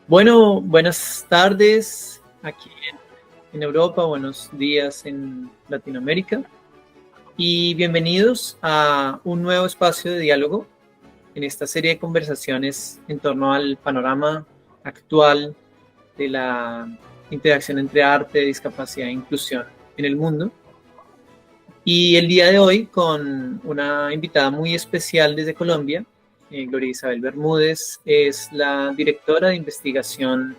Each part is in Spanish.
Bueno, buenas tardes aquí en Europa, buenos días en Latinoamérica y bienvenidos a un nuevo espacio de diálogo en esta serie de conversaciones en torno al panorama actual de la interacción entre arte, discapacidad e inclusión en el mundo. Y el día de hoy con una invitada muy especial desde Colombia, Gloria Isabel Bermúdez, es la directora de investigación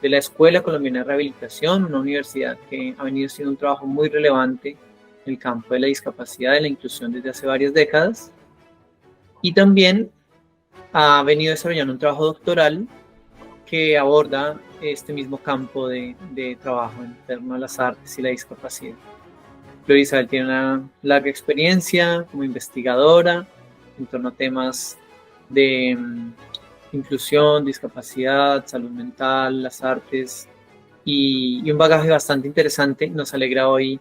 de la Escuela Colombiana de Rehabilitación, una universidad que ha venido haciendo un trabajo muy relevante en el campo de la discapacidad y la inclusión desde hace varias décadas. Y también ha venido desarrollando un trabajo doctoral que aborda este mismo campo de trabajo en torno a las artes y la discapacidad. Gloria Isabel tiene una larga experiencia como investigadora en torno a temas de inclusión, discapacidad, salud mental, las artes y un bagaje bastante interesante. Nos alegra hoy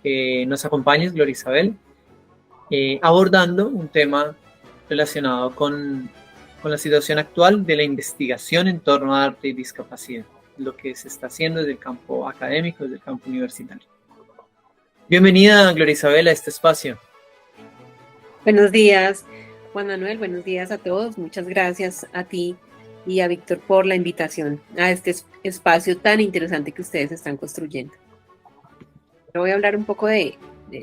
que nos acompañes, Gloria Isabel, abordando un tema relacionado con la situación actual de la investigación en torno a arte y discapacidad, lo que se está haciendo desde el campo académico, desde el campo universitario. Bienvenida, Gloria Isabel, a este espacio. Buenos días, Juan Manuel, buenos días a todos. Muchas gracias a ti y a Víctor por la invitación a este espacio tan interesante que ustedes están construyendo. Yo voy a hablar un poco de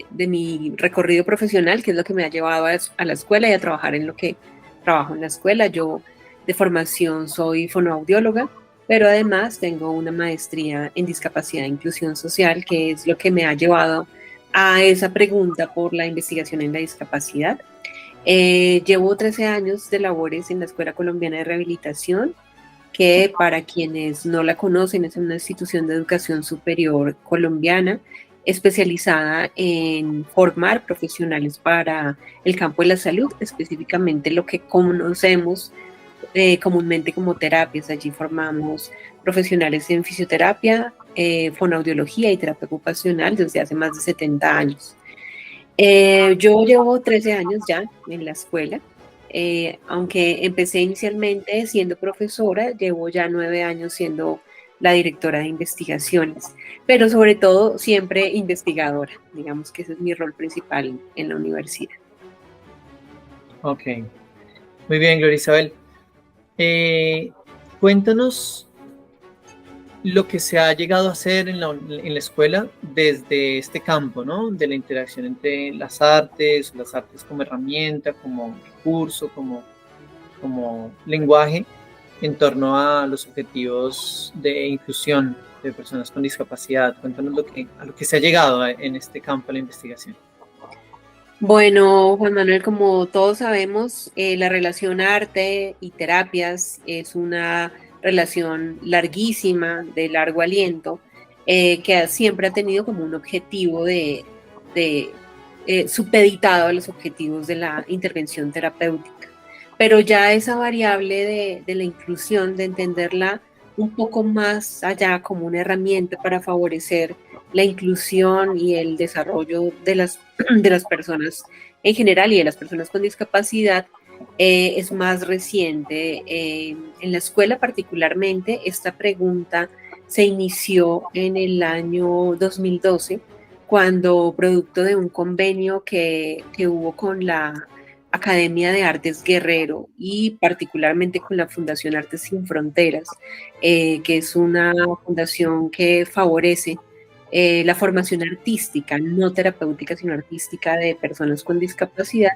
mi recorrido profesional, que es lo que me ha llevado a la escuela y a trabajar en lo que trabajo en la escuela. Yo de formación soy fonoaudióloga, pero además tengo una maestría en discapacidad e inclusión social, que es lo que me ha llevado a esa pregunta por la investigación en la discapacidad. Llevo 13 años de labores en la Escuela Colombiana de Rehabilitación, que para quienes no la conocen es una institución de educación superior colombiana especializada en formar profesionales para el campo de la salud, específicamente lo que conocemos comúnmente como terapias. Allí formamos profesionales en fisioterapia, fonoaudiología y terapia ocupacional desde hace más de 70 años. Yo llevo 13 años ya en la escuela, aunque empecé inicialmente siendo profesora, llevo ya 9 años siendo la directora de investigaciones, pero sobre todo siempre investigadora. Digamos que ese es mi rol principal en la universidad. Ok, muy bien, Gloria Isabel. Cuéntanos lo que se ha llegado a hacer en la escuela desde este campo, ¿no? De la interacción entre las artes como herramienta, como recurso, como lenguaje, en torno a los objetivos de inclusión de personas con discapacidad. Cuéntanos a lo que se ha llegado en este campo de la investigación. Bueno, Juan Manuel, como todos sabemos, la relación arte y terapias es una relación larguísima, de largo aliento, que siempre ha tenido como un objetivo supeditado a los objetivos de la intervención terapéutica. Pero ya esa variable de la inclusión, de entenderla un poco más allá como una herramienta para favorecer la inclusión y el desarrollo de las personas en general y de las personas con discapacidad, es más reciente. En la escuela particularmente, esta pregunta se inició en el año 2012, cuando producto de un convenio que hubo con la Academia de Artes Guerrero y particularmente con la Fundación Artes Sin Fronteras, que es una fundación que favorece la formación artística, no terapéutica, sino artística de personas con discapacidad,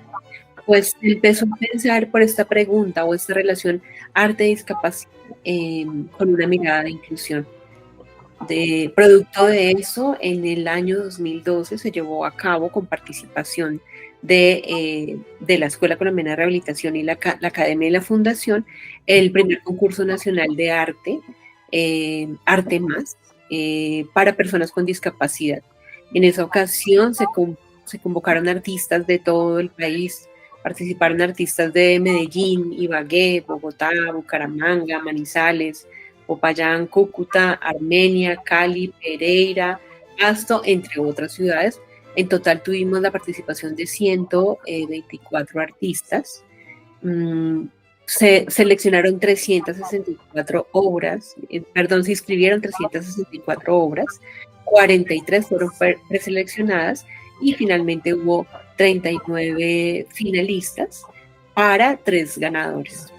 pues empezó a pensar por esta pregunta o esta relación arte-discapacidad con una mirada de inclusión. De producto de eso, en el año 2012 se llevó a cabo con participación de la Escuela Colombiana de Rehabilitación y la Academia y la Fundación, el primer concurso nacional de arte, Arte Más, para personas con discapacidad. En esa ocasión se convocaron artistas de todo el país, participaron artistas de Medellín, Ibagué, Bogotá, Bucaramanga, Manizales, Popayán, Cúcuta, Armenia, Cali, Pereira, Pasto, entre otras ciudades. En total tuvimos la participación de 124 artistas. se seleccionaron 364 obras, se inscribieron 364 obras, 43 fueron preseleccionadas y finalmente hubo 39 finalistas para 3 ganadores.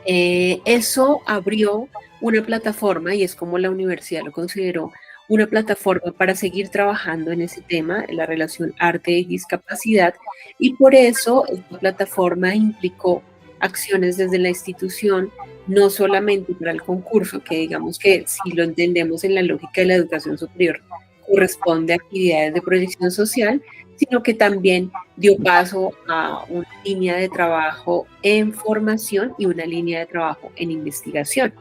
Eso abrió una plataforma, y es como la universidad lo consideró, una plataforma para seguir trabajando en ese tema, en la relación arte y discapacidad, y por eso esta plataforma implicó acciones desde la institución, no solamente para el concurso, que digamos que si lo entendemos en la lógica de la educación superior, corresponde a actividades de proyección social, sino que también dio paso a una línea de trabajo en formación y una línea de trabajo en investigación.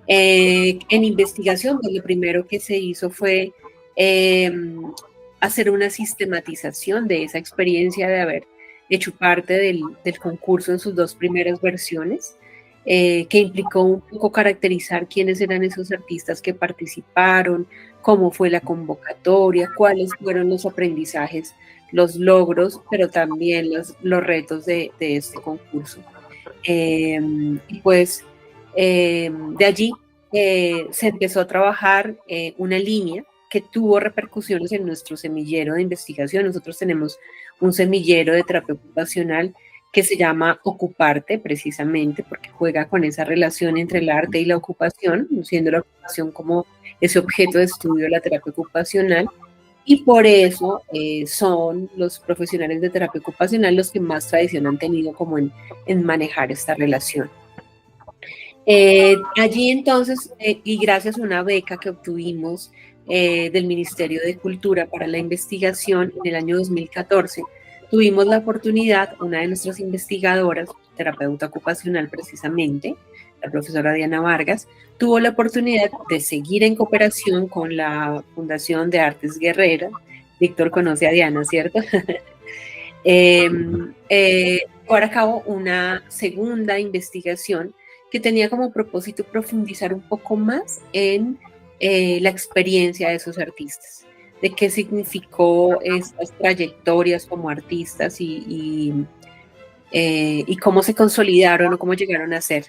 En investigación, pues lo primero que se hizo fue hacer una sistematización de esa experiencia de haber hecho parte del concurso en sus 2 primeras versiones, que implicó un poco caracterizar quiénes eran esos artistas que participaron, cómo fue la convocatoria, cuáles fueron los aprendizajes, los logros, pero también los retos de este concurso. Y pues de allí se empezó a trabajar una línea que tuvo repercusiones en nuestro semillero de investigación. Nosotros tenemos un semillero de terapia ocupacional que se llama Ocuparte, precisamente porque juega con esa relación entre el arte y la ocupación, siendo la ocupación como ese objeto de estudio de la terapia ocupacional, y por eso son los profesionales de terapia ocupacional los que más tradición han tenido como en manejar esta relación. Allí entonces, y gracias a una beca que obtuvimos del Ministerio de Cultura para la investigación en el año 2014, tuvimos la oportunidad, una de nuestras investigadoras, terapeuta ocupacional precisamente, la profesora Diana Vargas, tuvo la oportunidad de seguir en cooperación con la Fundación de Artes Guerrera. Víctor conoce a Diana, ¿cierto? Llevar a cabo una segunda investigación que tenía como propósito profundizar un poco más en la experiencia de esos artistas, de qué significó estas trayectorias como artistas y cómo se consolidaron o cómo llegaron a ser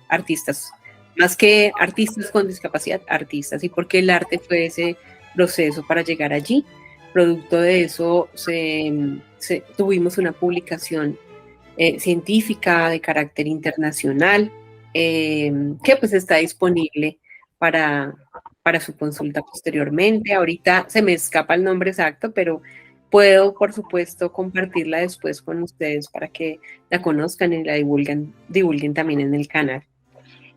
artistas, más que artistas con discapacidad, artistas, y por qué el arte fue ese proceso para llegar allí. Producto de eso tuvimos una publicación científica de carácter internacional que pues está disponible para su consulta posteriormente. Ahorita se me escapa el nombre exacto, pero puedo, por supuesto, compartirla después con ustedes para que la conozcan y la divulguen también en el canal.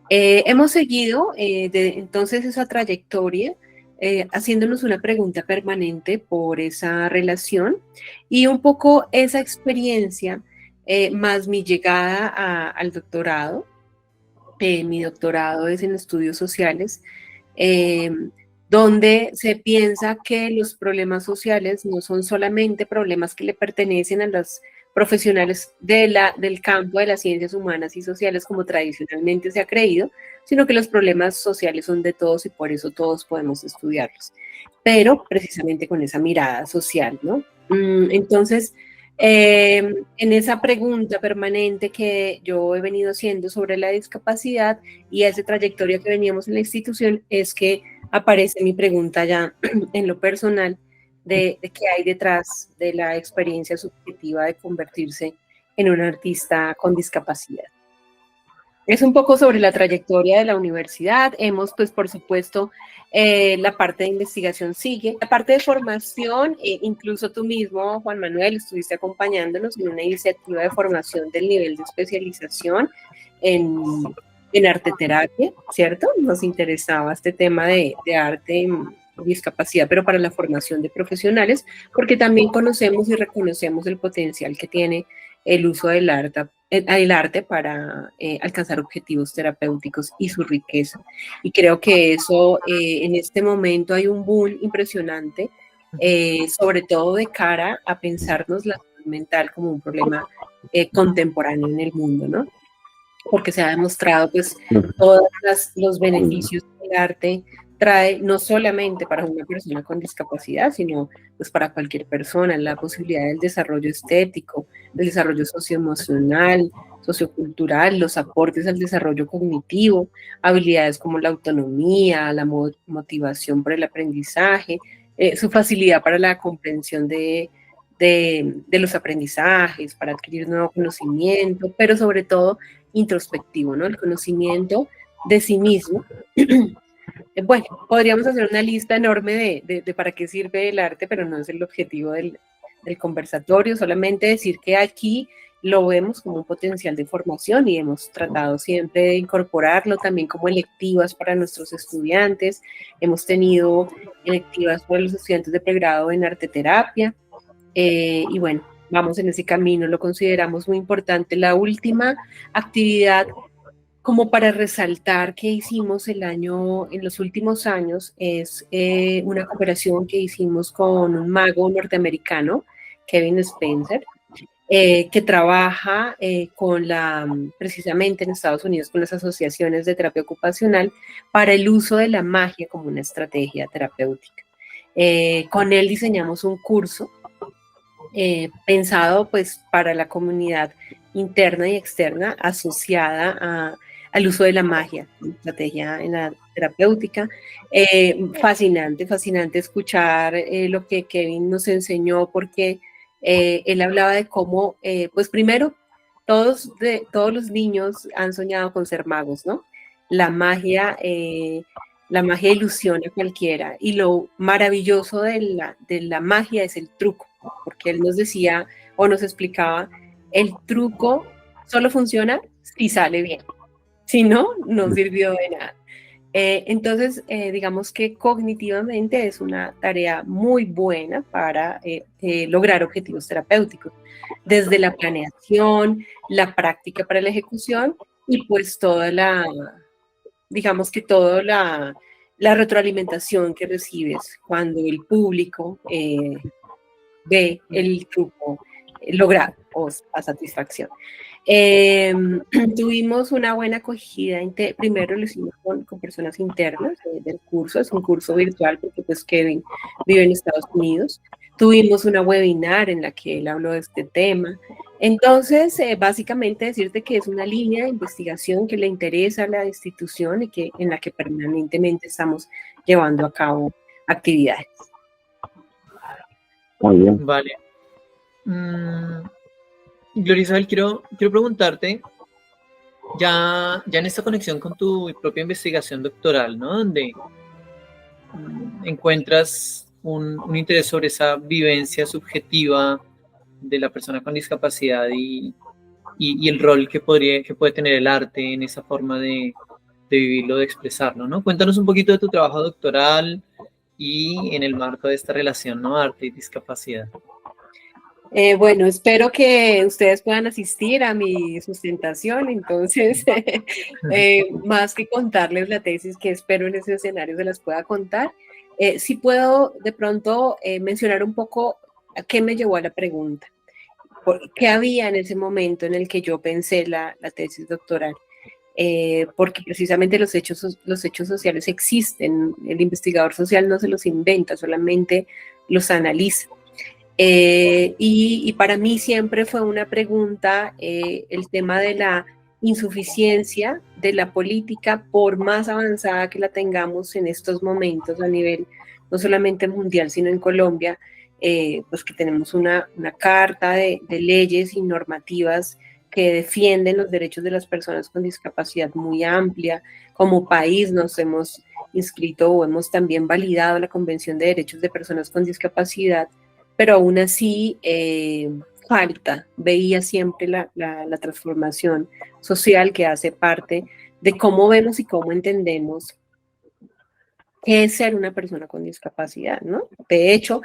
Hemos seguido entonces esa trayectoria, haciéndonos una pregunta permanente por esa relación y un poco esa experiencia, más mi llegada al doctorado. Mi doctorado es en estudios sociales, donde se piensa que los problemas sociales no son solamente problemas que le pertenecen a los profesionales del campo de las ciencias humanas y sociales, como tradicionalmente se ha creído, sino que los problemas sociales son de todos y por eso todos podemos estudiarlos, pero precisamente con esa mirada social, ¿no? Entonces, en esa pregunta permanente que yo he venido haciendo sobre la discapacidad y esa trayectoria que veníamos en la institución, es que aparece mi pregunta ya en lo personal de qué hay detrás de la experiencia subjetiva de convertirse en un artista con discapacidad. Es un poco sobre la trayectoria de la universidad. Hemos, pues, por supuesto, la parte de investigación sigue. La parte de formación, incluso tú mismo, Juan Manuel, estuviste acompañándonos en una iniciativa de formación del nivel de especialización en arte terapia, ¿cierto? Nos interesaba este tema de arte y discapacidad, pero para la formación de profesionales, porque también conocemos y reconocemos el potencial que tiene el uso del arte para alcanzar objetivos terapéuticos y su riqueza. Y creo que eso, en este momento hay un boom impresionante, sobre todo de cara a pensarnos la salud mental como un problema contemporáneo en el mundo, ¿no? Porque se ha demostrado, pues, todos los beneficios que el arte trae, no solamente para una persona con discapacidad, sino pues para cualquier persona, la posibilidad del desarrollo estético, el desarrollo socioemocional, sociocultural, los aportes al desarrollo cognitivo, habilidades como la autonomía, la motivación por el aprendizaje, su facilidad para la comprensión de los aprendizajes, para adquirir nuevo conocimiento, pero sobre todo introspectivo, ¿no? El conocimiento de sí mismo. Bueno, podríamos hacer una lista enorme de para qué sirve el arte, pero no es el objetivo del conversatorio, solamente decir que aquí lo vemos como un potencial de formación y hemos tratado siempre de incorporarlo también como electivas para nuestros estudiantes. Hemos tenido electivas para los estudiantes de pregrado en arteterapia y bueno, vamos en ese camino, lo consideramos muy importante. La última actividad como para resaltar que hicimos en los últimos años, es una cooperación que hicimos con un mago norteamericano, Kevin Spencer, que trabaja precisamente en Estados Unidos con las asociaciones de terapia ocupacional para el uso de la magia como una estrategia terapéutica. Con él diseñamos un curso pensado pues para la comunidad interna y externa asociada al uso de la magia, estrategia en la terapéutica. Fascinante escuchar lo que Kevin nos enseñó, porque él hablaba de cómo, pues primero, todos los niños han soñado con ser magos, ¿no? La magia ilusiona a cualquiera, y lo maravilloso de la magia es el truco, porque él nos decía o nos explicaba, el truco solo funciona si sale bien. Si no, no sirvió de nada. Entonces, digamos que cognitivamente es una tarea muy buena para lograr objetivos terapéuticos, desde la planeación, la práctica para la ejecución y pues digamos que toda la retroalimentación que recibes cuando el público ve el truco logrado o a satisfacción. Tuvimos una buena acogida. Primero lo hicimos con personas internas del curso. Es un curso virtual porque pues Kevin vive en Estados Unidos. Tuvimos una webinar en la que él habló de este tema. Entonces, básicamente decirte que es una línea de investigación que le interesa a la institución y en la que permanentemente estamos llevando a cabo actividades. Muy bien. Vale. Gloria Isabel, quiero preguntarte, ya en esta conexión con tu propia investigación doctoral, ¿no? Donde encuentras un interés sobre esa vivencia subjetiva de la persona con discapacidad y el rol que puede tener el arte en esa forma de vivirlo, de expresarlo, ¿no? Cuéntanos un poquito de tu trabajo doctoral y en el marco de esta relación, ¿no? Arte y discapacidad. Bueno, espero que ustedes puedan asistir a mi sustentación, entonces, más que contarles la tesis que espero en ese escenario se las pueda contar, sí puedo de pronto mencionar un poco a qué me llevó a la pregunta, qué había en ese momento en el que yo pensé la tesis doctoral. Porque precisamente los hechos sociales existen, el investigador social no se los inventa, solamente los analiza. Y para mí siempre fue una pregunta el tema de la insuficiencia de la política, por más avanzada que la tengamos en estos momentos a nivel no solamente mundial, sino en Colombia, pues que tenemos una carta de leyes y normativas que defienden los derechos de las personas con discapacidad muy amplia. Como país nos hemos inscrito o hemos también validado la Convención de Derechos de Personas con Discapacidad, pero aún así veía siempre la transformación social que hace parte de cómo vemos y cómo entendemos qué es ser una persona con discapacidad, ¿no? De hecho,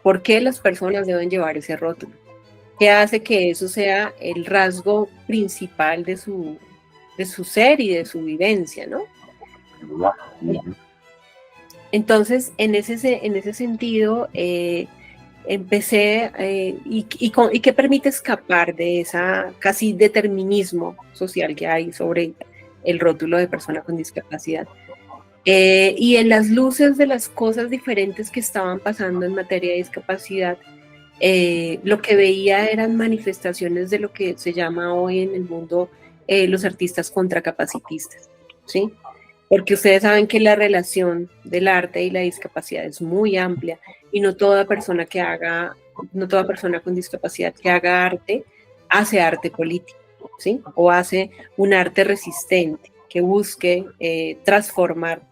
¿por qué las personas deben llevar ese rótulo? ¿Qué hace que eso sea el rasgo principal de su ser y de su vivencia, ¿no? Entonces, en ese sentido, empecé, y que permite escapar de esa casi determinismo social que hay sobre el rótulo de persona con discapacidad. Y en las luces de las cosas diferentes que estaban pasando en materia de discapacidad, lo que veía eran manifestaciones de lo que se llama hoy en el mundo los artistas contracapacitistas, ¿sí? Porque ustedes saben que la relación del arte y la discapacidad es muy amplia y no toda persona con discapacidad que haga arte hace arte político, ¿sí? O hace un arte resistente que busque transformar.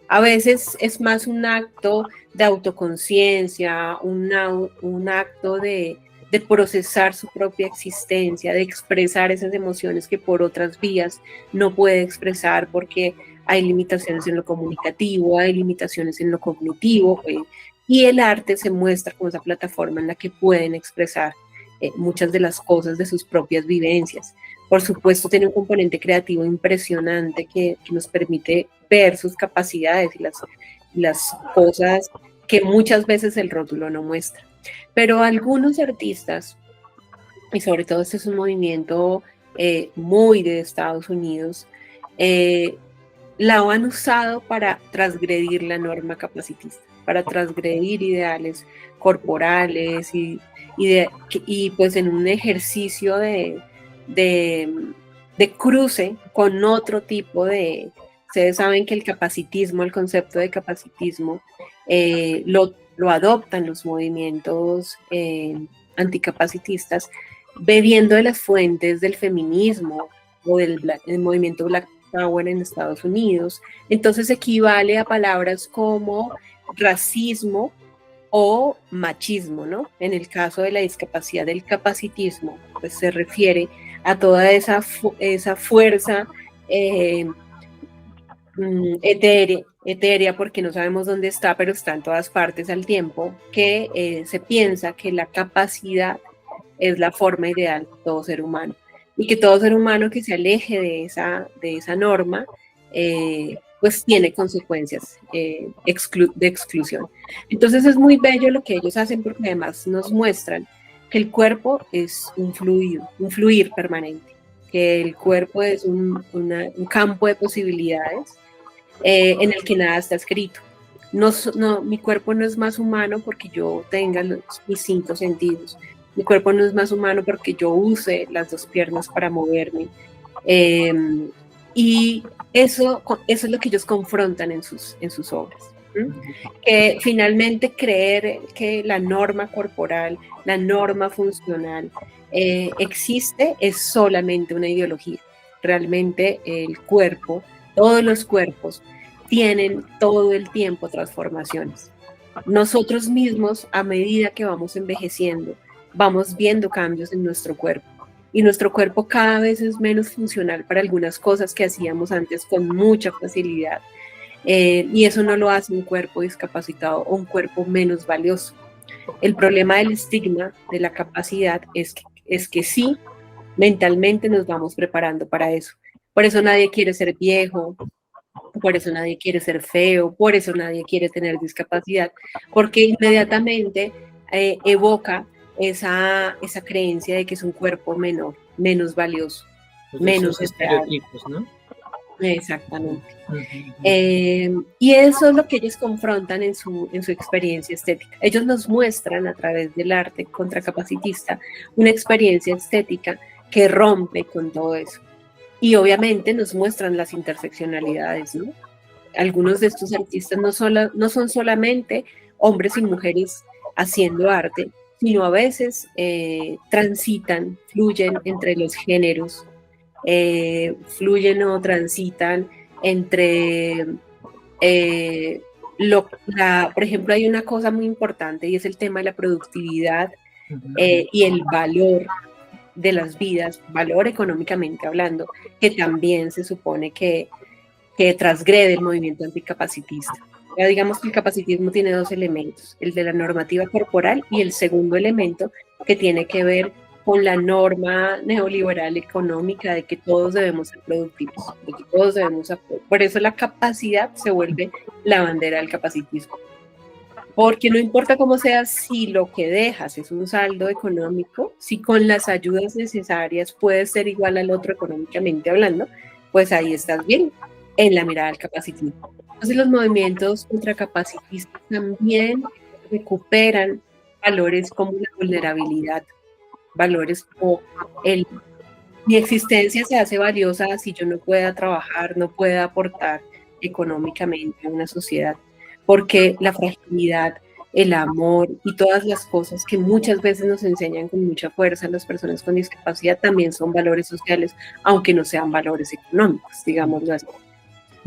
A veces es más un acto de autoconciencia, un acto de procesar su propia existencia, de expresar esas emociones que por otras vías no puede expresar porque hay limitaciones en lo comunicativo, hay limitaciones en lo cognitivo, y el arte se muestra como esa plataforma en la que pueden expresar muchas de las cosas de sus propias vivencias. Por supuesto, tiene un componente creativo impresionante que nos permite ver sus capacidades y las cosas que muchas veces el rótulo no muestra. Pero algunos artistas, y sobre todo este es un movimiento muy de Estados Unidos, la han usado para transgredir la norma capacitista, para transgredir ideales corporales y pues en un ejercicio de cruce con otro tipo de... Ustedes saben que el concepto de capacitismo, lo adoptan los movimientos anticapacitistas, bebiendo de las fuentes del feminismo o del movimiento Black Power en Estados Unidos. Entonces equivale a palabras como racismo o machismo, ¿no? En el caso de la discapacidad, del capacitismo, pues se refiere a toda esa fuerza etérea, porque no sabemos dónde está, pero está en todas partes al tiempo, que se piensa que la capacidad es la forma ideal de todo ser humano y que todo ser humano que se aleje de esa norma, pues tiene consecuencias de exclusión. Entonces es muy bello lo que ellos hacen porque además nos muestran que el cuerpo es un fluir permanente, que el cuerpo es un campo de posibilidades en el que nada está escrito. Mi cuerpo no es más humano porque yo tenga mis 5 sentidos. Mi cuerpo no es más humano porque yo use las 2 piernas para moverme. Y eso es lo que ellos confrontan en sus obras. Que finalmente creer que la norma corporal, la norma funcional existe es solamente una ideología. Realmente el cuerpo, todos los cuerpos tienen todo el tiempo transformaciones. Nosotros mismos, a medida que vamos envejeciendo, vamos viendo cambios en nuestro cuerpo. Y nuestro cuerpo cada vez es menos funcional para algunas cosas que hacíamos antes con mucha facilidad. Y eso no lo hace un cuerpo discapacitado o un cuerpo menos valioso. El problema del estigma de la capacidad es que sí, mentalmente nos vamos preparando para eso. Por eso nadie quiere ser viejo, por eso nadie quiere ser feo, por eso nadie quiere tener discapacidad, porque inmediatamente evoca esa creencia de que es un cuerpo menor, menos valioso, Pues menos estereotipos, ¿no? Exactamente. Y eso es lo que ellos confrontan en su experiencia estética. Ellos nos muestran a través del arte contracapacitista una experiencia estética que rompe con todo eso. Y obviamente nos muestran las interseccionalidades, ¿no? Algunos de estos artistas no son solamente hombres y mujeres haciendo arte, sino a veces transitan, fluyen entre los géneros, fluyen o transitan entre, por ejemplo, hay una cosa muy importante y es el tema de la productividad y el valor de las vidas, valor económicamente hablando, que también se supone que transgrede el movimiento anticapacitista. Ya digamos que el capacitismo tiene 2 elementos, el de la normativa corporal y el segundo elemento que tiene que ver con la norma neoliberal económica de que todos debemos ser productivos, de que todos debemos por eso la capacidad se vuelve la bandera del capacitismo. Porque no importa cómo sea, si lo que dejas es un saldo económico, si con las ayudas necesarias puedes ser igual al otro económicamente hablando, pues ahí estás bien en la mirada del capacitismo. Entonces los movimientos contracapacitistas también recuperan valores como la vulnerabilidad, valores como mi existencia se hace valiosa si yo no pueda trabajar, no pueda aportar económicamente a una sociedad, porque la fragilidad, el amor y todas las cosas que muchas veces nos enseñan con mucha fuerza las personas con discapacidad también son valores sociales, aunque no sean valores económicos, digámoslo así.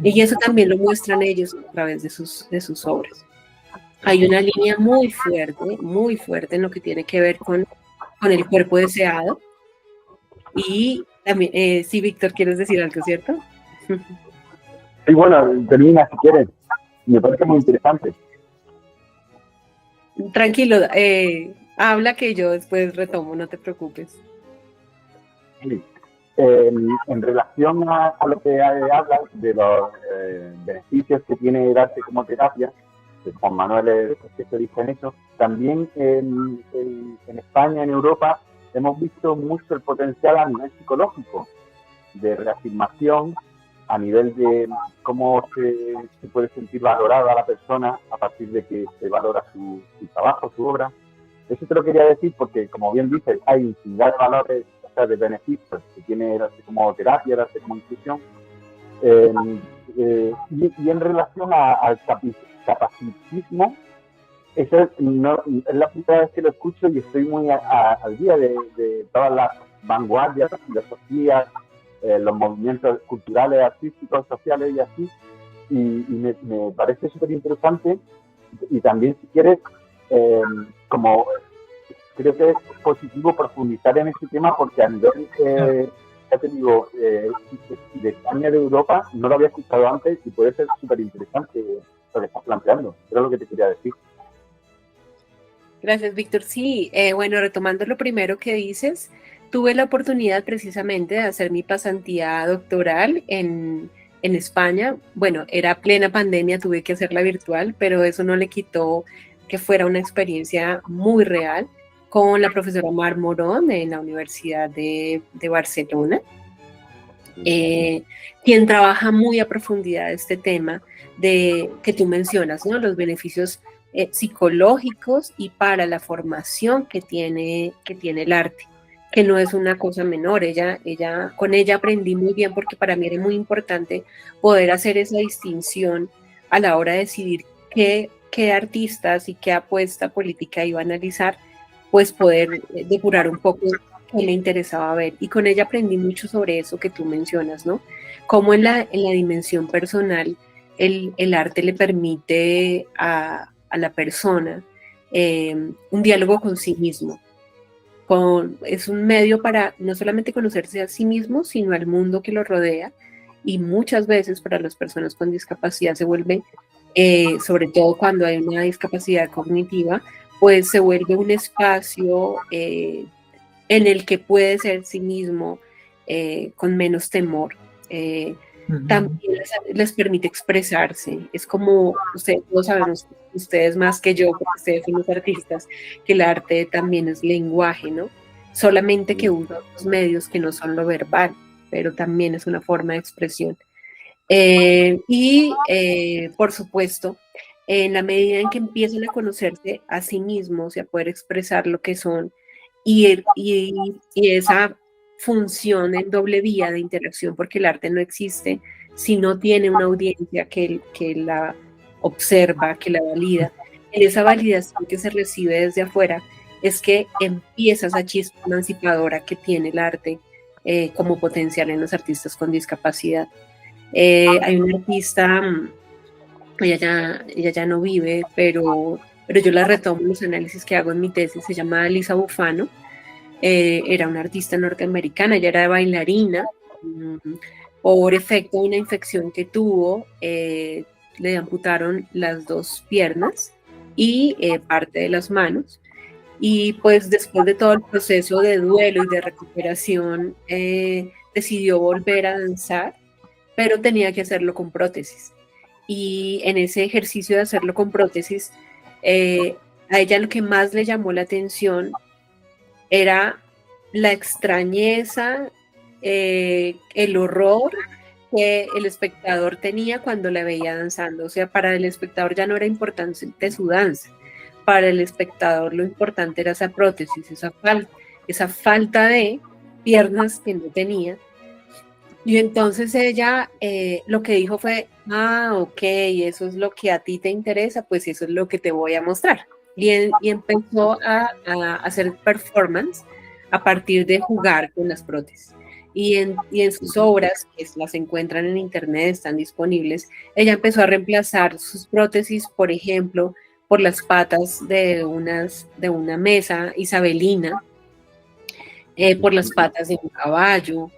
Y eso también lo muestran ellos a través de sus obras. Hay una línea muy fuerte en lo que tiene que ver con el cuerpo deseado. Y también, sí, Víctor, ¿quieres decir algo, cierto? Sí, bueno, termina si quieres. Me parece muy interesante. Tranquilo, habla que yo después retomo, no te preocupes. Sí. En relación a lo que hablas de los beneficios que tiene el arte como terapia, Juan Manuel es especialista en eso, también en España, en Europa, hemos visto mucho el potencial a nivel psicológico, de reafirmación, a nivel de cómo se puede sentir valorada la persona a partir de que se valora su trabajo, su obra. Eso te lo quería decir porque, como bien dices, hay infinidad de valores, o sea, de beneficios que tiene el arte como terapia, el arte como inclusión. Y en relación al capacitismo, eso es la primera vez que lo escucho y estoy muy al día de todas las vanguardias, filosofías, los movimientos culturales, artísticos, sociales y así. Y me parece súper interesante. Y también, si quieres, como creo que es positivo profundizar en este tema porque a nivel, ya te digo, de España, de Europa, no lo había escuchado antes y puede ser súper interesante lo que estás planteando. Era lo que te quería decir. Gracias, Víctor. Sí, bueno, retomando lo primero que dices, tuve la oportunidad precisamente de hacer mi pasantía doctoral en España. Bueno, era plena pandemia, tuve que hacerla virtual, pero eso no le quitó que fuera una experiencia muy real con la profesora Mar Morón en la Universidad de Barcelona, quien trabaja muy a profundidad este tema de que tú mencionas, ¿no? Los beneficios psicológicos y para la formación que tiene el arte, que no es una cosa menor. Con ella aprendí muy bien porque para mí era muy importante poder hacer esa distinción a la hora de decidir qué artistas y qué apuesta política iba a analizar, pues poder depurar un poco qué le interesaba ver. Y con ella aprendí mucho sobre eso que tú mencionas, ¿no? Cómo en la dimensión personal el arte le permite a la persona un diálogo con sí mismo. Es un medio para no solamente conocerse a sí mismo, sino al mundo que lo rodea. Y muchas veces para las personas con discapacidad se vuelve, sobre todo cuando hay una discapacidad cognitiva, pues se vuelve un espacio en el que puede ser sí mismo con menos temor. También les permite expresarse. Es como, todos sabemos, ustedes más que yo, porque ustedes son los artistas, que el arte también es lenguaje, ¿no? Solamente que usa otros medios que no son lo verbal, pero también es una forma de expresión. Por supuesto, en la medida en que empiezan a conocerse a sí mismos y a poder expresar lo que son, y esa función en doble vía de interacción, porque el arte no existe si no tiene una audiencia que la observa, que la valida. En esa validación que se recibe desde afuera es que empieza esa chispa emancipadora que tiene el arte como potencial en los artistas con discapacidad. Hay una artista, ella ya no vive, pero yo la retomo en los análisis que hago en mi tesis, se llama Lisa Bufano. Era una artista norteamericana, ella era bailarina. Por efecto de una infección que tuvo, le amputaron las 2 piernas y parte de las manos. Y pues después de todo el proceso de duelo y de recuperación, decidió volver a danzar, pero tenía que hacerlo con prótesis. Y en ese ejercicio de hacerlo con prótesis, a ella lo que más le llamó la atención era la extrañeza, el horror que el espectador tenía cuando la veía danzando. O sea, para el espectador ya no era importante su danza, para el espectador lo importante era esa prótesis, esa falta de piernas que no tenía. Y entonces ella lo que dijo fue, ok, eso es lo que a ti te interesa, pues eso es lo que te voy a mostrar. Y empezó a hacer performance a partir de jugar con las prótesis. Y en sus obras, que las encuentran en internet, están disponibles, ella empezó a reemplazar sus prótesis, por ejemplo, por las patas de una mesa isabelina, por las patas de un caballo,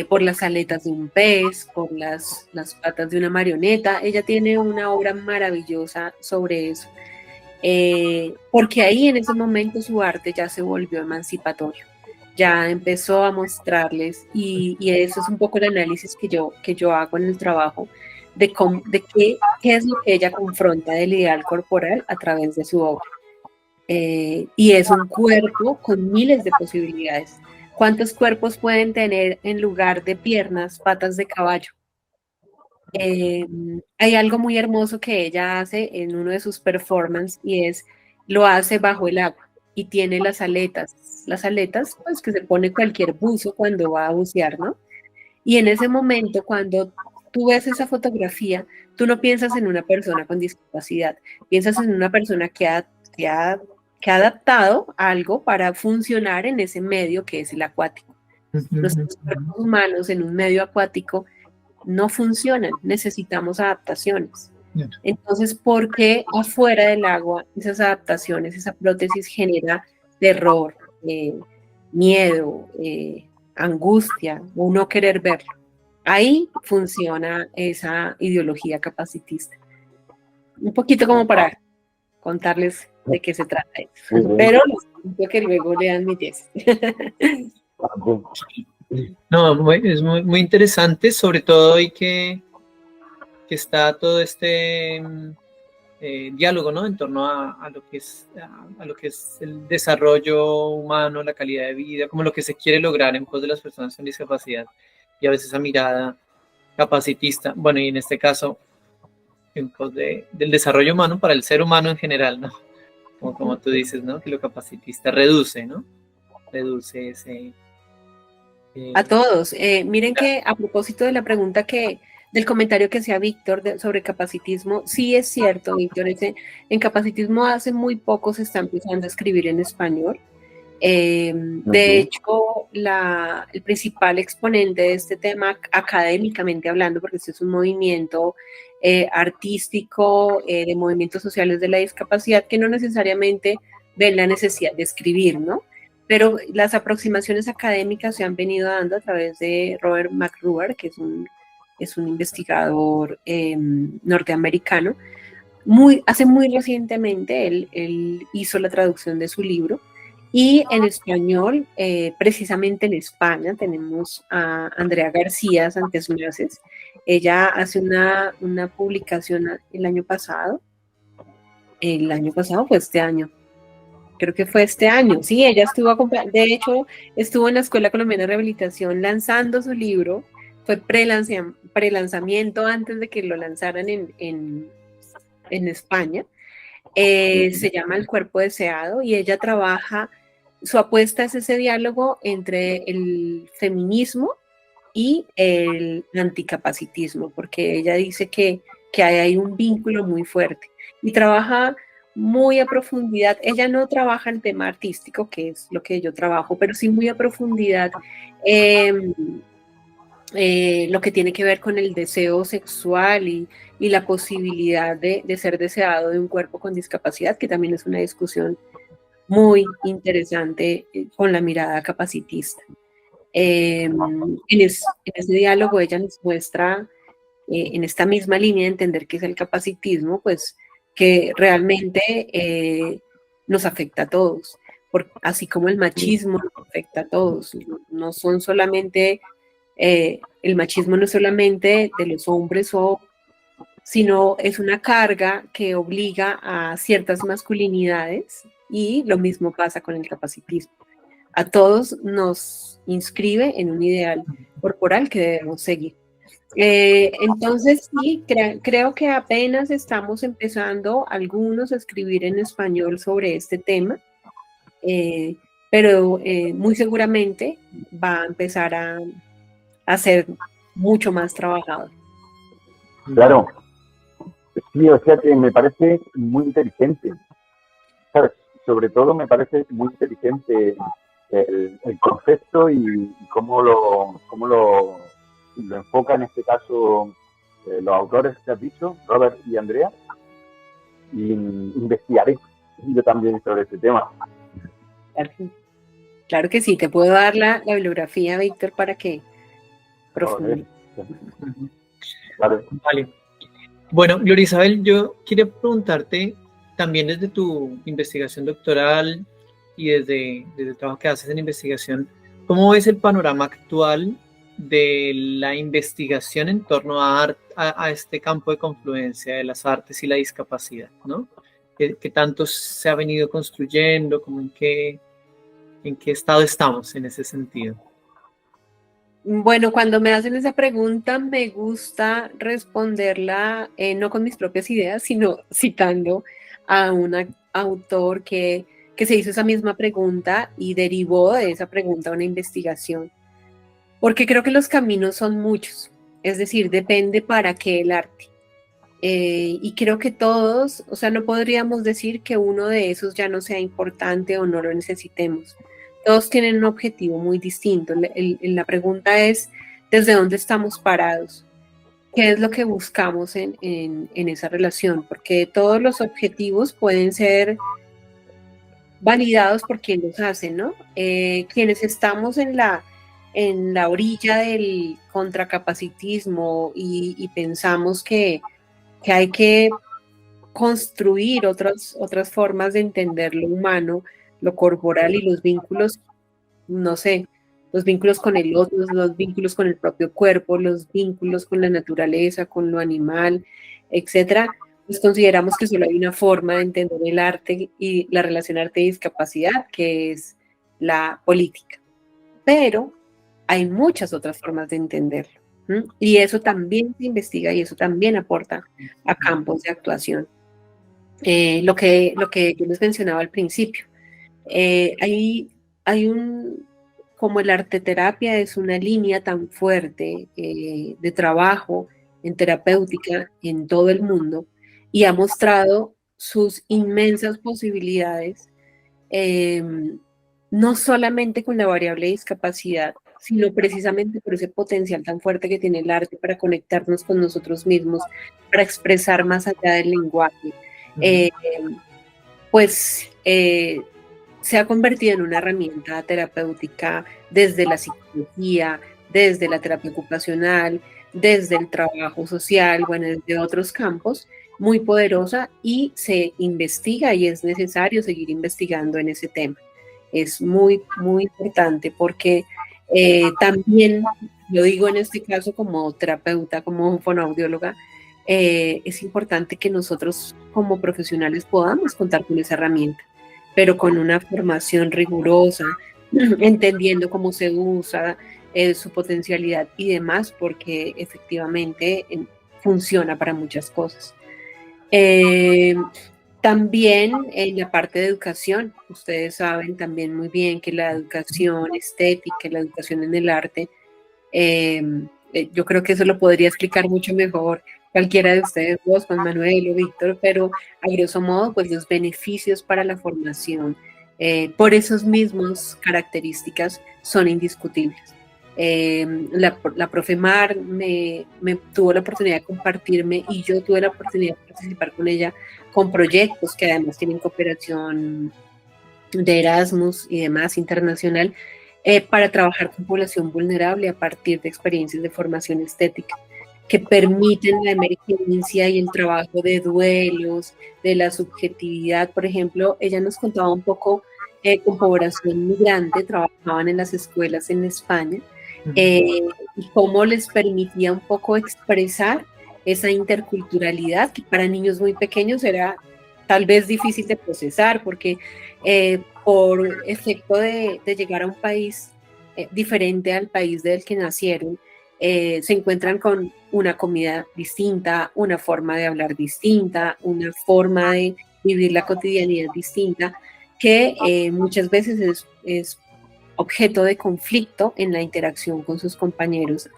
por las aletas de un pez, por las patas de una marioneta. Ella tiene una obra maravillosa sobre eso, porque ahí en ese momento su arte ya se volvió emancipatorio, ya empezó a mostrarles, y eso es un poco el análisis que yo hago en el trabajo, de qué es lo que ella confronta del ideal corporal a través de su obra. Y es un cuerpo con miles de posibilidades. ¿Cuántos cuerpos pueden tener en lugar de piernas, patas de caballo? Hay algo muy hermoso que ella hace en uno de sus performances, y lo hace bajo el agua y tiene las aletas pues que se pone cualquier buzo cuando va a bucear, ¿no? Y en ese momento, cuando tú ves esa fotografía, tú no piensas en una persona con discapacidad, piensas en una persona que ha adaptado algo para funcionar en ese medio que es el acuático. Los cuerpos humanos en un medio acuático no funcionan, necesitamos adaptaciones. Entonces, ¿por qué afuera del agua esas adaptaciones, esa prótesis genera terror, miedo, angustia o no querer verlo? Ahí funciona esa ideología capacitista. Un poquito como para contarles de qué se trata eso. Pero les pido que luego lean mi tesis. No, es muy interesante, sobre todo hoy que está todo este diálogo, ¿no? En torno a lo que es el desarrollo humano, la calidad de vida, como lo que se quiere lograr en pos de las personas con discapacidad, y a veces esa mirada capacitista, bueno, y en este caso en pos del desarrollo humano para el ser humano en general, ¿no? Como tú dices, ¿no? Que lo capacitista reduce, ¿no? Reduce ese... A todos. Miren que a propósito de la pregunta del comentario que hacía Víctor sobre capacitismo, sí es cierto, Víctor, en capacitismo hace muy poco se está empezando a escribir en español. De hecho, el principal exponente de este tema, académicamente hablando, porque este es un movimiento artístico de movimientos sociales de la discapacidad, que no necesariamente ven la necesidad de escribir, ¿no? Pero las aproximaciones académicas se han venido dando a través de Robert McRuer, que es un investigador norteamericano. Hace muy recientemente él hizo la traducción de su libro, y en español, precisamente en España, tenemos a Andrea García Santesmeses. Ella hace una publicación el año pasado fue este año, creo que fue este año, sí, ella de hecho, estuvo en la Escuela Colombiana de Rehabilitación lanzando su libro, fue prelanzamiento antes de que lo lanzaran en España. Se llama El Cuerpo Deseado, y ella trabaja, su apuesta es ese diálogo entre el feminismo y el anticapacitismo, porque ella dice que hay un vínculo muy fuerte, y trabaja muy a profundidad. Ella no trabaja el tema artístico, que es lo que yo trabajo, pero sí muy a profundidad lo que tiene que ver con el deseo sexual y la posibilidad de ser deseado de un cuerpo con discapacidad, que también es una discusión muy interesante con la mirada capacitista. En ese diálogo ella nos muestra, en esta misma línea de entender qué es el capacitismo, pues que realmente nos afecta a todos, así como el machismo nos afecta a todos. No son solamente, el machismo no es solamente de los hombres, sino es una carga que obliga a ciertas masculinidades, y lo mismo pasa con el capacitismo. A todos nos inscribe en un ideal corporal que debemos seguir. Entonces sí, creo que apenas estamos empezando algunos a escribir en español sobre este tema, pero muy seguramente va a empezar a ser mucho más trabajado. Claro. Sí, o sea que me parece muy inteligente. ¿Sabes? Sobre todo me parece muy inteligente el concepto y cómo lo enfoca en este caso los autores que has dicho, Robert y Andrea, y investigaré yo también sobre este tema. Claro que sí, te puedo dar la bibliografía, Víctor, para que profundices. Vale. Bueno, Gloria Isabel, yo quería preguntarte, también desde tu investigación doctoral y desde el trabajo que haces en investigación, ¿cómo ves el panorama actual de la investigación en torno a este campo de confluencia de las artes y la discapacidad, ¿no? ¿Qué tanto se ha venido construyendo? ¿Cómo en qué estado estamos en ese sentido? Bueno, cuando me hacen esa pregunta me gusta responderla no con mis propias ideas, sino citando a un autor que se hizo esa misma pregunta y derivó de esa pregunta una investigación. Porque creo que los caminos son muchos, es decir, depende para qué el arte. Y creo que todos, o sea, no podríamos decir que uno de esos ya no sea importante o no lo necesitemos. Todos tienen un objetivo muy distinto. La pregunta es, ¿desde dónde estamos parados? ¿Qué es lo que buscamos en esa relación? Porque todos los objetivos pueden ser validados por quien los hace, ¿no? Quienes estamos en la orilla del contracapacitismo y pensamos que hay que construir otras formas de entender lo humano, lo corporal y los vínculos, no sé, los vínculos con el otro, los vínculos con el propio cuerpo, los vínculos con la naturaleza, con lo animal, etcétera, pues consideramos que solo hay una forma de entender el arte y la relación arte y discapacidad, que es la política. Pero hay muchas otras formas de entenderlo. Y eso también se investiga y eso también aporta a campos de actuación. Lo que yo les mencionaba al principio. Hay como el arte terapia es una línea tan fuerte de trabajo en terapéutica en todo el mundo y ha mostrado sus inmensas posibilidades, no solamente con la variable de discapacidad, sino precisamente por ese potencial tan fuerte que tiene el arte para conectarnos con nosotros mismos, para expresar más allá del lenguaje. Se ha convertido en una herramienta terapéutica desde la psicología, desde la terapia ocupacional, desde el trabajo social, bueno, desde otros campos, muy poderosa, y se investiga y es necesario seguir investigando en ese tema. Es muy, muy importante porque también, lo digo en este caso como terapeuta, como fonoaudióloga, es importante que nosotros como profesionales podamos contar con esa herramienta, pero con una formación rigurosa, entendiendo cómo se usa, su potencialidad y demás, porque efectivamente funciona para muchas cosas. También en la parte de educación, ustedes saben también muy bien que la educación estética, la educación en el arte, yo creo que eso lo podría explicar mucho mejor cualquiera de ustedes, vos, Juan Manuel o Víctor, pero a grosso modo, pues los beneficios para la formación por esas mismas características son indiscutibles. La profe Mar me tuvo la oportunidad de compartirme y yo tuve la oportunidad de participar con ella con proyectos que además tienen cooperación de Erasmus y demás internacional para trabajar con población vulnerable a partir de experiencias de formación estética que permiten la emergencia y el trabajo de duelos, de la subjetividad. Por ejemplo, ella nos contaba un poco con población migrante, trabajaban en las escuelas en España, y cómo les permitía un poco expresar esa interculturalidad que para niños muy pequeños era tal vez difícil de procesar, porque por efecto de llegar a un país diferente al país del que nacieron, se encuentran con una comida distinta, una forma de hablar distinta, una forma de vivir la cotidianidad distinta, que muchas veces es objeto de conflicto en la interacción con sus compañeros,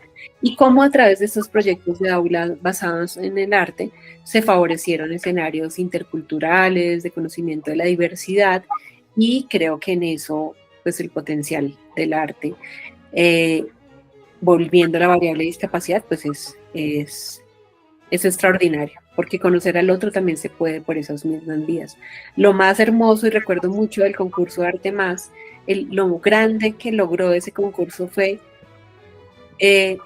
y cómo a través de estos proyectos de aula basados en el arte se favorecieron escenarios interculturales, de conocimiento de la diversidad, y creo que en eso pues el potencial del arte, volviendo a la variable de discapacidad, pues es extraordinario, porque conocer al otro también se puede por esas mismas vías. Lo más hermoso, y recuerdo mucho del concurso de Arte Más, lo grande que logró ese concurso fue que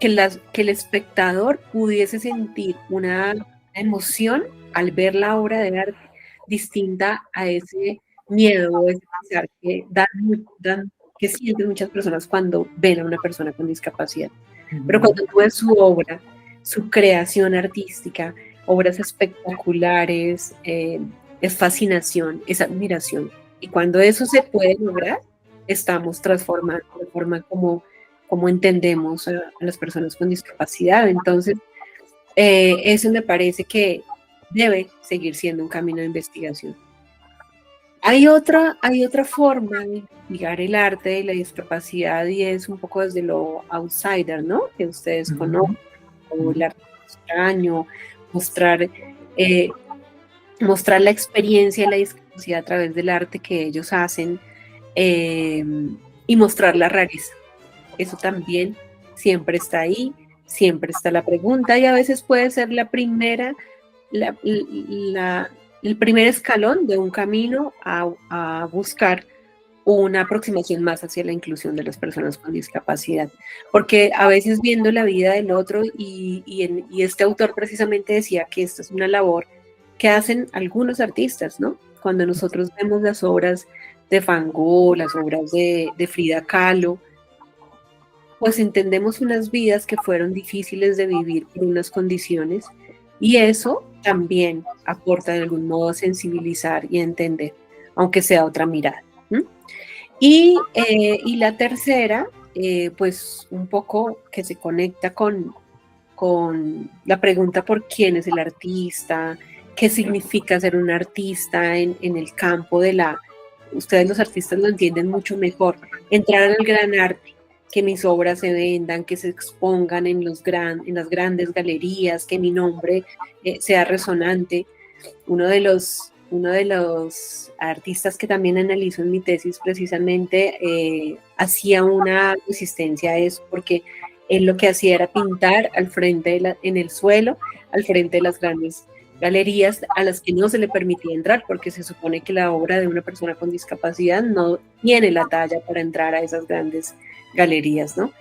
el espectador pudiese sentir una emoción al ver la obra de arte distinta a ese miedo o ese pesar que sienten muchas personas cuando ven a una persona con discapacidad. Pero cuando tú ves su obra, su creación artística, obras espectaculares, es fascinación, es admiración. Y cuando eso se puede lograr, estamos transformando la forma como entendemos a las personas con discapacidad. Entonces, eso me parece que debe seguir siendo un camino de investigación. Hay otra forma de investigar el arte y la discapacidad, y es un poco desde lo outsider, ¿no? Que ustedes conocen, o el arte extraño, mostrar la experiencia de la discapacidad a través del arte que ellos hacen, y mostrar la rareza. Eso también siempre está ahí, siempre está la pregunta, y a veces puede ser el primer escalón de un camino a buscar una aproximación más hacia la inclusión de las personas con discapacidad. Porque a veces viendo la vida del otro, y este autor precisamente decía que esta es una labor que hacen algunos artistas, ¿no? Cuando nosotros vemos las obras de Van Gogh, las obras de Frida Kahlo, pues entendemos unas vidas que fueron difíciles de vivir por unas condiciones, y eso también aporta de algún modo a sensibilizar y a entender, aunque sea otra mirada. Y la tercera, pues un poco que se conecta con la pregunta por quién es el artista, qué significa ser un artista en el campo de ustedes los artistas lo entienden mucho mejor, entrar en el gran arte, que mis obras se vendan, que se expongan en las grandes galerías, que mi nombre sea resonante. Uno de los artistas que también analizo en mi tesis precisamente hacía una resistencia a eso, porque él lo que hacía era pintar en el suelo, al frente de las grandes galerías a las que no se le permitía entrar, porque se supone que la obra de una persona con discapacidad no tiene la talla para entrar a esas grandes galerías, ¿no?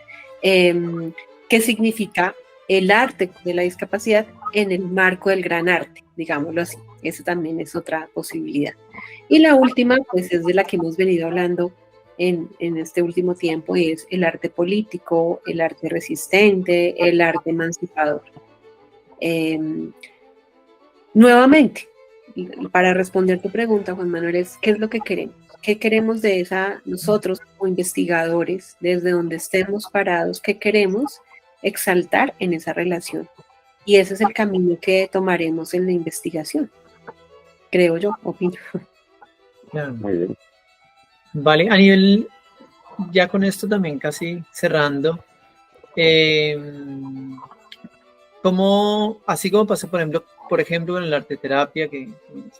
¿Qué significa el arte de la discapacidad en el marco del gran arte, digámoslo así? Eso también es otra posibilidad. Y la última, pues es de la que hemos venido hablando en este último tiempo, y es el arte político, el arte resistente, el arte emancipador. Nuevamente, para responder tu pregunta, Juan Manuel, ¿qué es lo que queremos? ¿Qué queremos de nosotros como investigadores, desde donde estemos parados? ¿Qué queremos exaltar en esa relación? Y ese es el camino que tomaremos en la investigación, creo yo, opino. Claro. Muy bien. Vale, a nivel, ya con esto también casi cerrando, así como pasa, por ejemplo, con la arteterapia, que es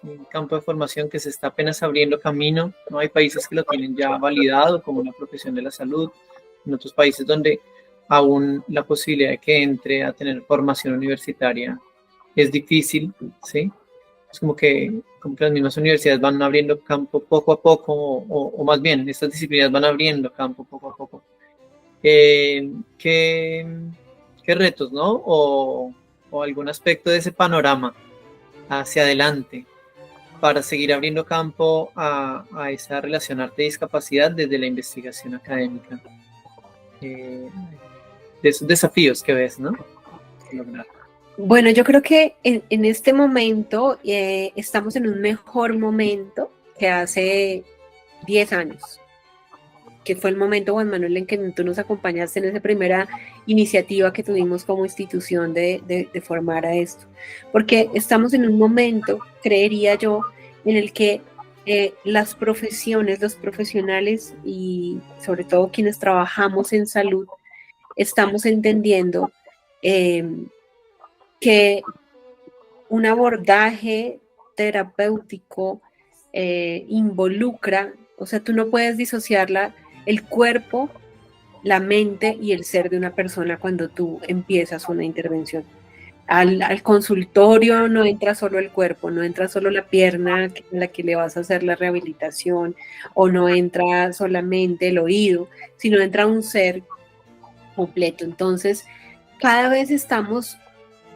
un campo de formación que se está apenas abriendo camino, ¿no? Hay países que lo tienen ya validado como una profesión de la salud, en otros países donde aún la posibilidad de que entre a tener formación universitaria es difícil, ¿sí? Es como que las mismas universidades van abriendo campo poco a poco, o más bien, estas disciplinas van abriendo campo poco a poco. ¿Qué retos, no? O algún aspecto de ese panorama hacia adelante para seguir abriendo campo a esa relación arte-discapacidad desde la investigación académica. De esos desafíos que ves, ¿no? Bueno, yo creo que en este momento estamos en un mejor momento que hace 10 años. que fue el momento, Juan Manuel, en que tú nos acompañaste en esa primera iniciativa que tuvimos como institución de formar a esto. Porque estamos en un momento, creería yo, en el que las profesiones, los profesionales y sobre todo quienes trabajamos en salud, estamos entendiendo que un abordaje terapéutico involucra, o sea, tú no puedes disociar el cuerpo, la mente y el ser de una persona cuando tú empiezas una intervención. Al consultorio no entra solo el cuerpo, no entra solo la pierna a la que le vas a hacer la rehabilitación, o no entra solamente el oído, sino entra un ser completo. Entonces, cada vez estamos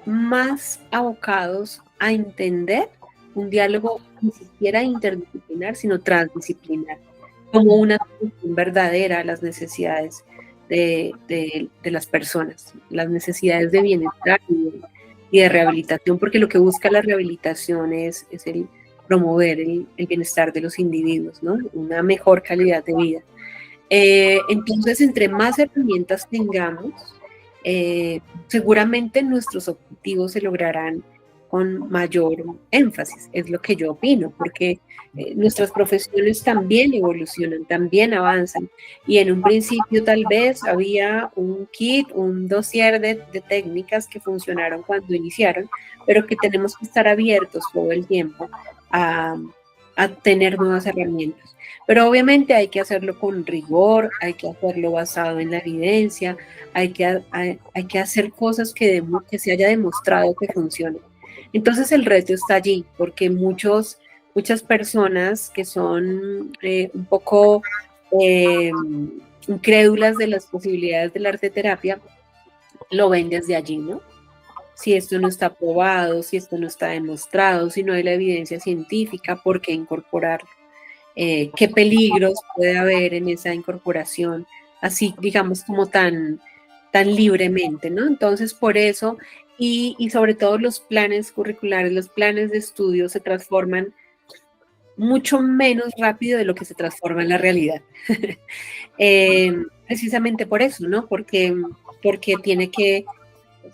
más abocados a entender un diálogo ni siquiera interdisciplinar, sino transdisciplinar, como una solución verdadera a las necesidades de las personas, las necesidades de bienestar y de rehabilitación, porque lo que busca la rehabilitación es el promover el bienestar de los individuos, ¿no? Una mejor calidad de vida. Entonces, entre más herramientas tengamos, seguramente nuestros objetivos se lograrán con mayor énfasis, es lo que yo opino, porque nuestras profesiones también evolucionan, también avanzan, y en un principio tal vez había un kit, un dossier de técnicas que funcionaron cuando iniciaron, pero que tenemos que estar abiertos todo el tiempo a tener nuevas herramientas. Pero obviamente hay que hacerlo con rigor, hay que hacerlo basado en la evidencia, hay que hacer cosas que se haya demostrado que funcionan. Entonces el reto está allí, porque muchas personas que son un poco incrédulas de las posibilidades de la arteterapia, lo ven desde allí, ¿no? Si esto no está probado, si esto no está demostrado, si no hay la evidencia científica, ¿por qué incorporarlo? ¿Qué peligros puede haber en esa incorporación? Así, digamos, como tan libremente, ¿no? Entonces, por eso, y sobre todo los planes curriculares, los planes de estudio se transforman mucho menos rápido de lo que se transforma en la realidad. Precisamente por eso, ¿no? Porque tiene que,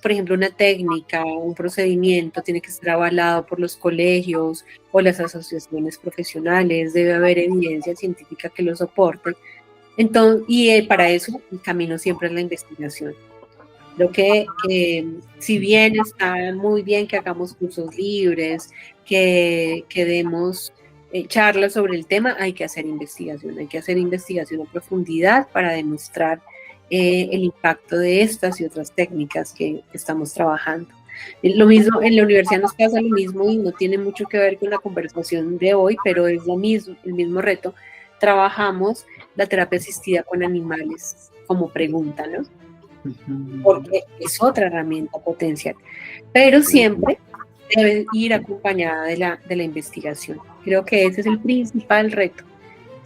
por ejemplo, una técnica, un procedimiento tiene que ser avalado por los colegios o las asociaciones profesionales, debe haber evidencia científica que lo soporte. Entonces, para eso el camino siempre es la investigación. Creo que si bien está muy bien que hagamos cursos libres, que demos charlas sobre el tema, hay que hacer investigación a profundidad para demostrar el impacto de estas y otras técnicas que estamos trabajando. Lo mismo, en la universidad nos pasa lo mismo y no tiene mucho que ver con la conversación de hoy, pero es el mismo reto. Trabajamos la terapia asistida con animales como pregunta, ¿no? Porque es otra herramienta potencial, pero siempre debe ir acompañada de la investigación. Creo que ese es el principal reto,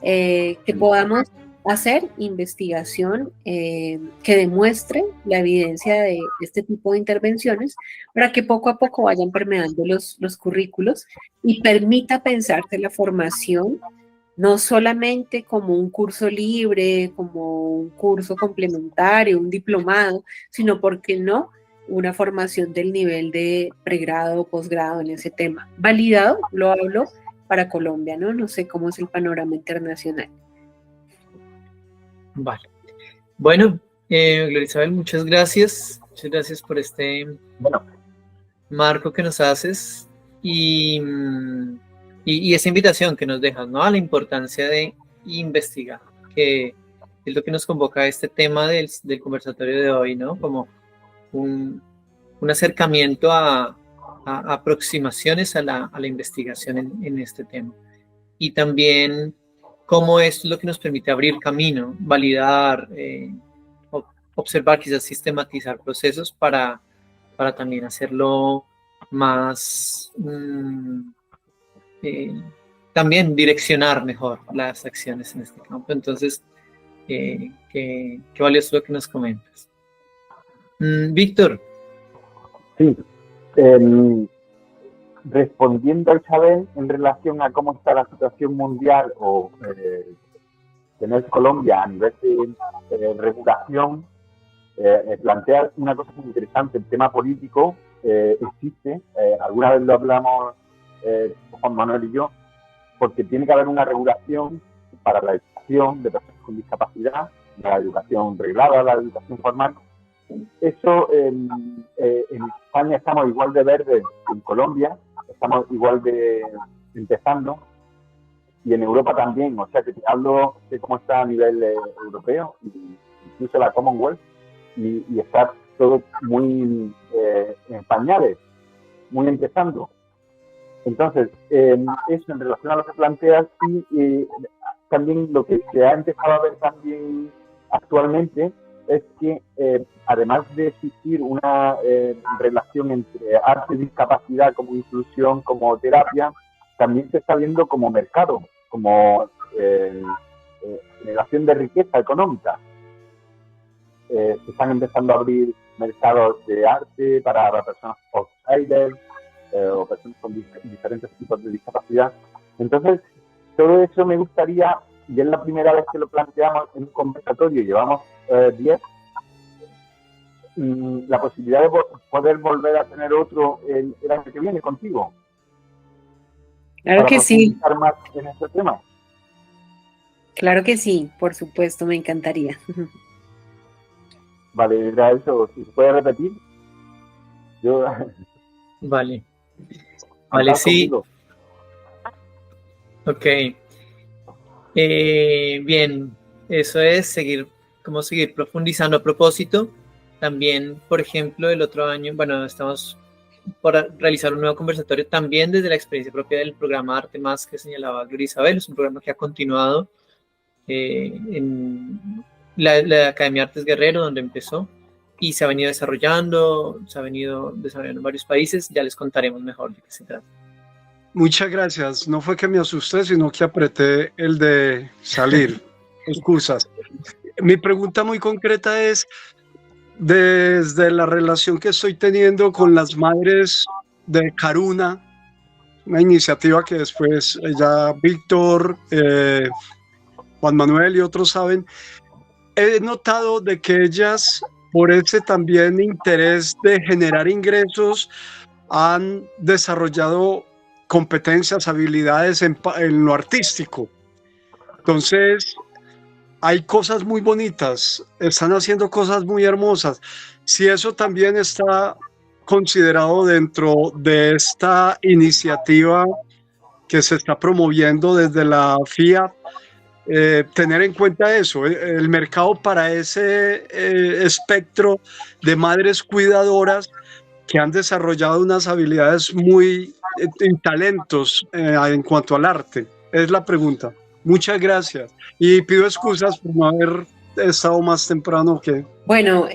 que podamos hacer investigación que demuestre la evidencia de este tipo de intervenciones para que poco a poco vayan permeando los currículos y permita pensarse la formación no solamente como un curso libre, como un curso complementario, un diplomado, sino, ¿por qué no?, una formación del nivel de pregrado o posgrado en ese tema. Validado, lo hablo para Colombia, ¿no? No sé cómo es el panorama internacional. Vale. Bueno, Gloria Isabel, muchas gracias. Muchas gracias por este marco que nos haces y esa invitación que nos dejas, ¿no?, a la importancia de investigar, que es lo que nos convoca a este tema del conversatorio de hoy, ¿no? Como un acercamiento a aproximaciones a la investigación en este tema. Y también cómo es lo que nos permite abrir camino, validar, observar, quizás sistematizar procesos para también hacerlo más... también direccionar mejor las acciones en este campo. Entonces, qué valioso lo que nos comentas. Víctor. Sí, respondiendo a Isabel en relación a cómo está la situación mundial o tener Colombia a nivel de regulación plantea una cosa muy interesante. El tema político existe, alguna vez lo hablamos Juan Manuel y yo, porque tiene que haber una regulación para la educación de personas con discapacidad, la educación reglada, la educación formal. Eso en España estamos igual de verdes que en Colombia, estamos igual de empezando, y en Europa también. O sea que te hablo de cómo está a nivel europeo, incluso la Commonwealth, y está todo muy en pañales, muy empezando. Entonces, eso en relación a lo que planteas, y también lo que se ha empezado a ver también actualmente es que además de existir una relación entre arte y discapacidad como inclusión, como terapia, también se está viendo como mercado, como generación de riqueza económica. Se están empezando a abrir mercados de arte para personas outsiders o personas con diferentes tipos de discapacidad. Entonces, todo eso me gustaría, y es la primera vez que lo planteamos en un conversatorio, llevamos 10, la posibilidad de poder volver a tener otro el año que viene contigo. Claro que sí. Para profundizar más en este tema. Claro que sí, por supuesto, me encantaría. Vale, era eso. Si se puede repetir. Yo... Vale. Vale, sí. Conmigo. Ok. Bien, eso es seguir profundizando. A propósito, también, por ejemplo, el otro año, bueno, estamos por realizar un nuevo conversatorio también desde la experiencia propia del programa Arte Más que señalaba Gloria Isabel. Es un programa que ha continuado en la Academia Artes Guerrero, donde empezó, y se ha venido desarrollando en varios países. Ya les contaremos mejor de qué se trata. Muchas gracias. No fue que me asusté, sino que apreté el de salir. Excusas. Mi pregunta muy concreta es, desde la relación que estoy teniendo con las madres de Caruna, una iniciativa que después ya Víctor, Juan Manuel y otros saben, he notado de que ellas, por ese también interés de generar ingresos, han desarrollado competencias, habilidades en lo artístico. Entonces, hay cosas muy bonitas, están haciendo cosas muy hermosas. Si eso también está considerado dentro de esta iniciativa que se está promoviendo desde la FIAP, tener en cuenta eso, el mercado para ese espectro de madres cuidadoras que han desarrollado unas habilidades muy y talentos en cuanto al arte. Es la pregunta. Muchas gracias. Y pido excusas por no haber estado más temprano que... Bueno,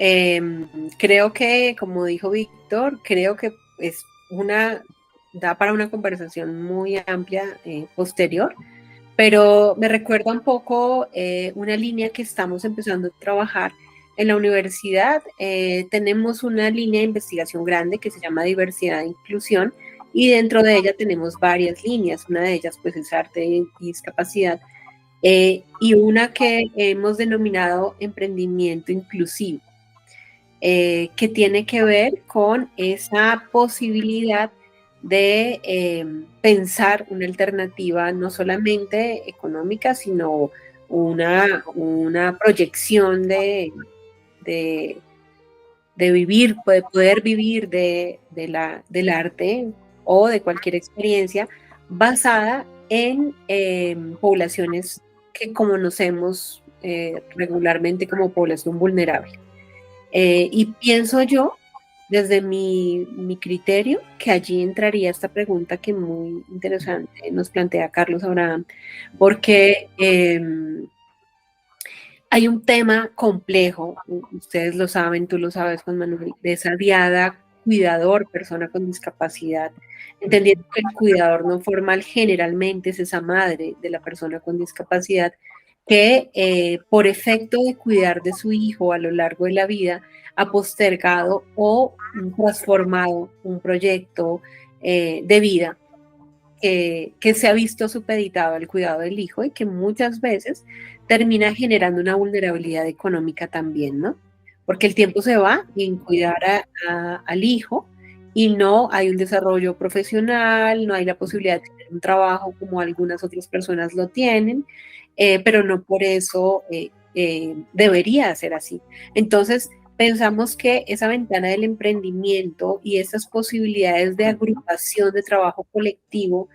creo que, como dijo Víctor, creo que da para una conversación muy amplia posterior, pero me recuerda un poco una línea que estamos empezando a trabajar en la universidad. Tenemos una línea de investigación grande que se llama Diversidad e Inclusión, y dentro de ella tenemos varias líneas. Una de ellas pues es arte y discapacidad, y una que hemos denominado emprendimiento inclusivo, que tiene que ver con esa posibilidad de pensar una alternativa no solamente económica, sino una proyección de vivir, de poder vivir del arte o de cualquier experiencia basada en poblaciones que conocemos regularmente como población vulnerable. Y pienso yo, desde mi criterio, que allí entraría esta pregunta que muy interesante nos plantea Carlos Abraham, porque hay un tema complejo, ustedes lo saben, tú lo sabes, Juan Manuel, de esa diada cuidador, persona con discapacidad, entendiendo que el cuidador no formal generalmente es esa madre de la persona con discapacidad que por efecto de cuidar de su hijo a lo largo de la vida ha postergado o transformado un proyecto de vida que se ha visto supeditado al cuidado del hijo y que muchas veces termina generando una vulnerabilidad económica también, ¿no? Porque el tiempo se va en cuidar al hijo y no hay un desarrollo profesional, no hay la posibilidad de tener un trabajo como algunas otras personas lo tienen, pero no por eso debería ser así. Entonces, pensamos que esa ventana del emprendimiento y esas posibilidades de agrupación de trabajo colectivo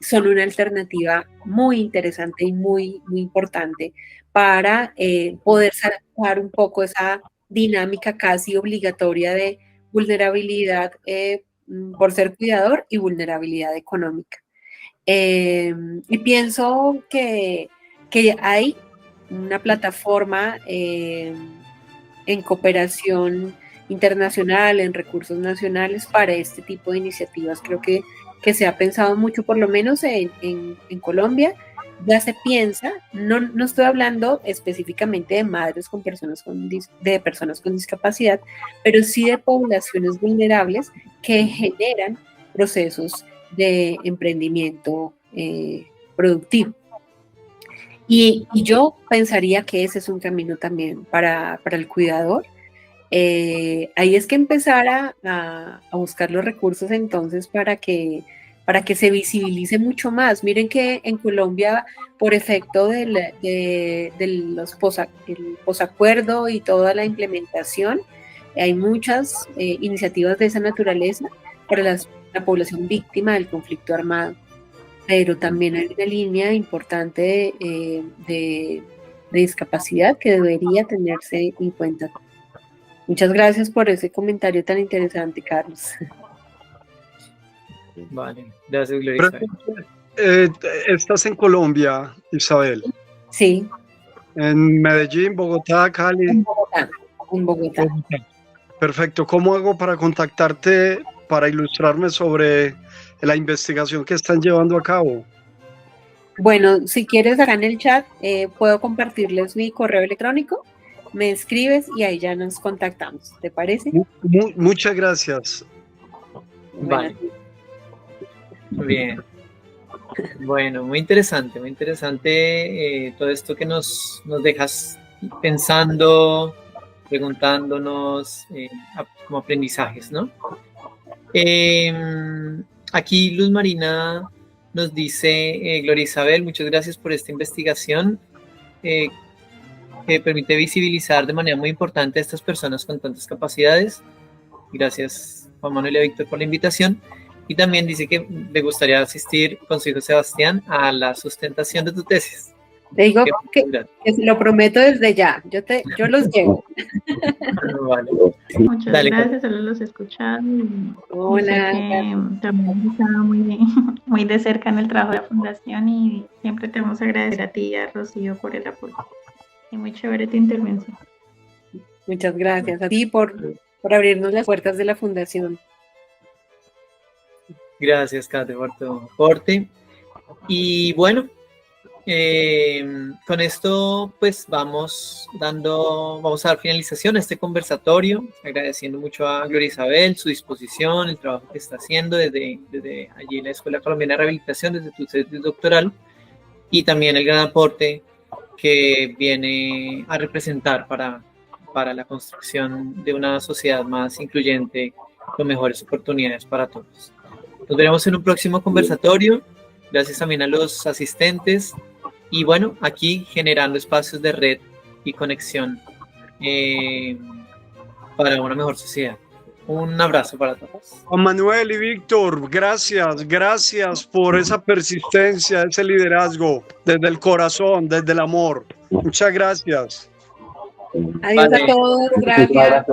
son una alternativa muy interesante y muy, muy importante para poder sacar un poco esa dinámica casi obligatoria de vulnerabilidad por ser cuidador y vulnerabilidad económica. Y pienso que hay una plataforma en cooperación internacional, en recursos nacionales para este tipo de iniciativas. Creo que se ha pensado mucho, por lo menos en Colombia, ya se piensa, no estoy hablando específicamente de madres con personas de personas con discapacidad, pero sí de poblaciones vulnerables que generan procesos de emprendimiento productivo. Y yo pensaría que ese es un camino también para el cuidador. Ahí es que empezar a buscar los recursos entonces para que se visibilice mucho más. Miren que en Colombia, por efecto del posacuerdo y toda la implementación, hay muchas iniciativas de esa naturaleza para la población víctima del conflicto armado, pero también hay una línea importante de discapacidad que debería tenerse en cuenta. Muchas gracias por ese comentario tan interesante, Carlos. Vale, gracias, Gloria Isabel. ¿Estás en Colombia, Isabel? Sí. ¿En Medellín, Bogotá, Cali? En Bogotá. Perfecto. ¿Cómo hago para contactarte, para ilustrarme sobre la investigación que están llevando a cabo? Bueno, si quieres acá en el chat, puedo compartirles mi correo electrónico. Me escribes y ahí ya nos contactamos. ¿Te parece? Muchas gracias. Vale. Bien. Bueno, muy interesante todo esto que nos dejas pensando, preguntándonos, como aprendizajes, ¿no? Aquí Luz Marina nos dice, Gloria Isabel, muchas gracias por esta investigación que permite visibilizar de manera muy importante a estas personas con tantas capacidades. Gracias, Juan Manuel y Víctor, por la invitación. Y también dice que le gustaría asistir con su hijo Sebastián a la sustentación de tu tesis. Te digo que se lo prometo desde ya. Yo los llevo. Vale. Muchas gracias, solo los he escuchado. Hola. También he estado muy de cerca en el trabajo de la fundación y siempre te vamos a agradecer a ti y a Rocío por el apoyo. Y muy chévere tu intervención. Muchas gracias a ti por abrirnos las puertas de la fundación. Gracias, Kate, por tu aporte. Y bueno, con esto pues vamos a dar finalización a este conversatorio, agradeciendo mucho a Gloria Isabel su disposición, el trabajo que está haciendo desde allí en la Escuela Colombiana de Rehabilitación, desde tu tesis doctoral, y también el gran aporte que viene a representar para la construcción de una sociedad más incluyente con mejores oportunidades para todos. Nos veremos en un próximo conversatorio. Gracias también a los asistentes. Y bueno, aquí generando espacios de red y conexión para una mejor sociedad. Un abrazo para todos. Juan Manuel y Víctor, gracias por esa persistencia, ese liderazgo, desde el corazón, desde el amor. Muchas gracias. Adiós a todos, gracias.